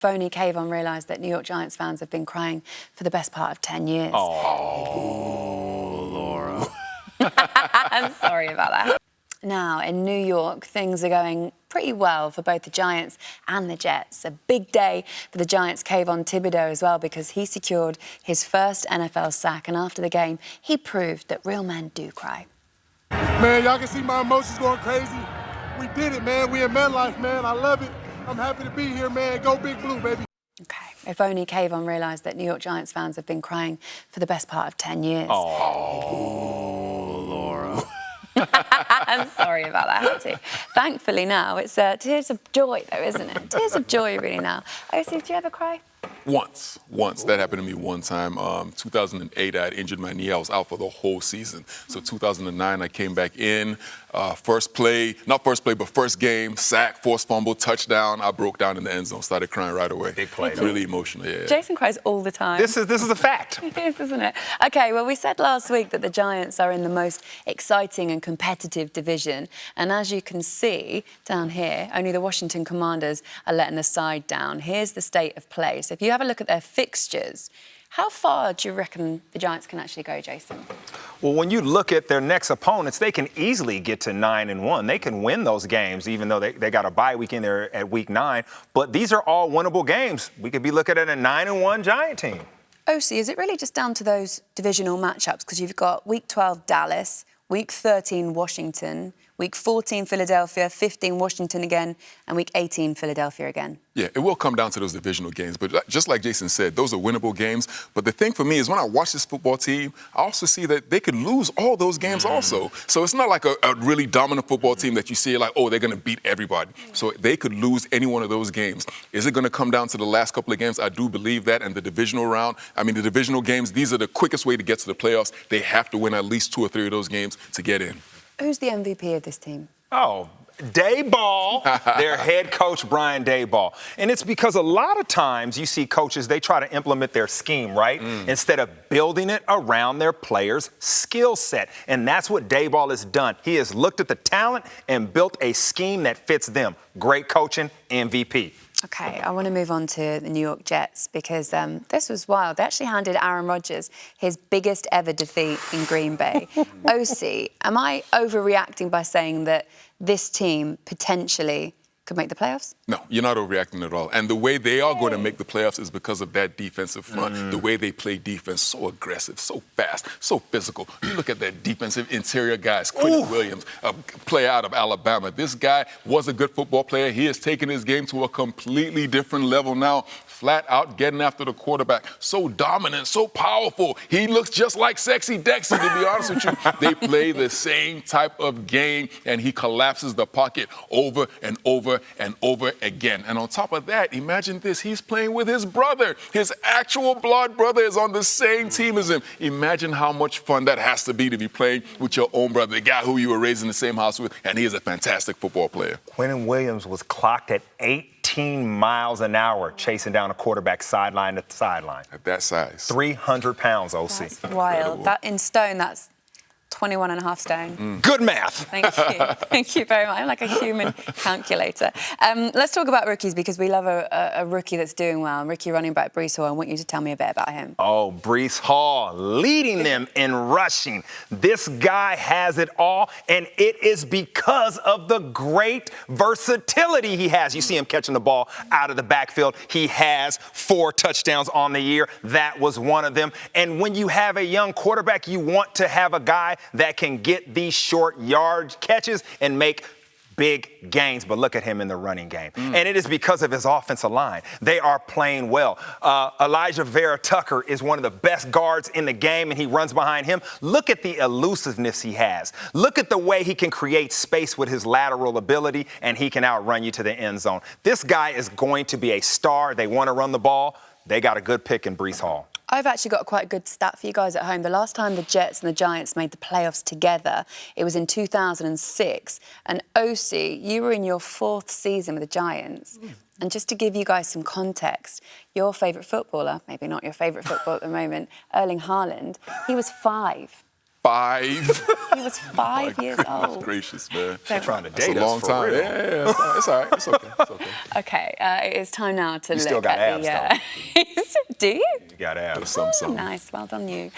Phony Kayvon realised that New York Giants fans have been crying for the best part of 10 years. Oh, Laura. I'm sorry about that. Now, in New York, things are going pretty well for both the Giants and the Jets. A big day for the Giants' Kayvon Thibodeau as well, because he secured his first NFL sack, and after the game, he proved that real men do cry. Man, y'all can see my emotions going crazy. We did it, man. We in man life, man. I love it. I'm happy to be here, man. Go Big Blue, baby. OK, if only Kayvon realised that New York Giants fans have been crying for the best part of 10 years. Oh, Laura. I'm sorry about that, I had to. Thankfully now, it's tears of joy, though, isn't it? Tears of joy, really, now. Osi, did you ever cry? Once. That happened to me one time. 2008, I had injured my knee. I was out for the whole season. So 2009, I came back in. First game, sack, forced fumble, touchdown. I broke down in the end zone, started crying right away. Big play. Really emotional, yeah. Jason cries all the time. This is a fact. It is, isn't it? OK, well, we said last week that the Giants are in the most exciting and competitive division. And as you can see down here, only the Washington Commanders are letting the side down. Here's the state of play. So if you have a look at their fixtures, how far do you reckon the Giants can actually go, Jason? Well, when you look at their next opponents, they can easily get to 9-1. They can win those games, even though they got a bye week in there at week 9. But these are all winnable games. We could be looking at a 9-1 Giant team. Osi, is it really just down to those divisional matchups? Because you've got week 12 Dallas, week 13 Washington, week 14 Philadelphia, 15 Washington again, and week 18 Philadelphia again. Yeah, it will come down to those divisional games. But just like Jason said, those are winnable games. But the thing for me is when I watch this football team, I also see that they could lose all those games also. So it's not like a really dominant football team that you see like, oh, they're going to beat everybody. So they could lose any one of those games. Is it going to come down to the last couple of games? I do believe that. And the divisional games, these are the quickest way to get to the playoffs. They have to win at least 2 or 3 of those games to get in. Who's the MVP of this team? Oh, Daboll, their head coach, Brian Daboll. And it's because a lot of times you see coaches, they try to implement their scheme, right? Instead of building it around their players' skill set. And that's what Daboll has done. He has looked at the talent and built a scheme that fits them. Great coaching, MVP. OK, I want to move on to the New York Jets because this was wild. They actually handed Aaron Rodgers his biggest ever defeat in Green Bay. Osi, am I overreacting by saying that this team potentially could make the playoffs? No, you're not overreacting at all. And the way they are going to make the playoffs is because of that defensive front, the way they play defense, so aggressive, so fast, so physical. You look at that defensive interior guys, Quentin Williams, a player out of Alabama. This guy was a good football player. He has taken his game to a completely different level now, flat out getting after the quarterback. So dominant, so powerful. He looks just like Sexy Dexy, to be honest with you. They play the same type of game, and he collapses the pocket over and over and over again. And on top of that, imagine this, he's playing with his brother. His actual blood brother is on the same team as him. Imagine how much fun that has to be playing with your own brother, the guy who you were raised in the same house with, and he is a fantastic football player. Quentin Williams was clocked at 18 miles an hour chasing down a quarterback sideline to sideline. At that size. 300 pounds, Osi. That's wild. That, in stone, that's 21 and a half stone. Good math. Thank you. Thank you very much. I'm like a human calculator. Let's talk about rookies because we love a rookie that's doing well. Rookie running back Breece Hall. I want you to tell me a bit about him. Oh, Breece Hall leading them in rushing. This guy has it all, and it is because of the great versatility he has. You see him catching the ball out of the backfield. He has 4 touchdowns on the year. That was one of them. And when you have a young quarterback, you want to have a guy that can get these short yard catches and make big gains. But look at him in the running game. And it is because of his offensive line. They are playing well. Elijah Vera Tucker is one of the best guards in the game, and he runs behind him. Look at the elusiveness he has. Look at the way he can create space with his lateral ability, and he can outrun you to the end zone. This guy is going to be a star. They want to run the ball. They got a good pick in Breece Hall. I've actually got quite a good stat for you guys at home. The last time the Jets and the Giants made the playoffs together, it was in 2006. And Osi, you were in your 4th season with the Giants. And just to give you guys some context, your favourite footballer, maybe not your favourite footballer at the moment, Erling Haaland, he was 5. 5. He was 5 years Goodness old. gracious, man. They're trying to That's date a us long for time. real. Yeah, it's all right. It's okay. It's okay. Okay, it is time now to You look still got at abs, the. Do you? You got abs. Some. Nice, well done you.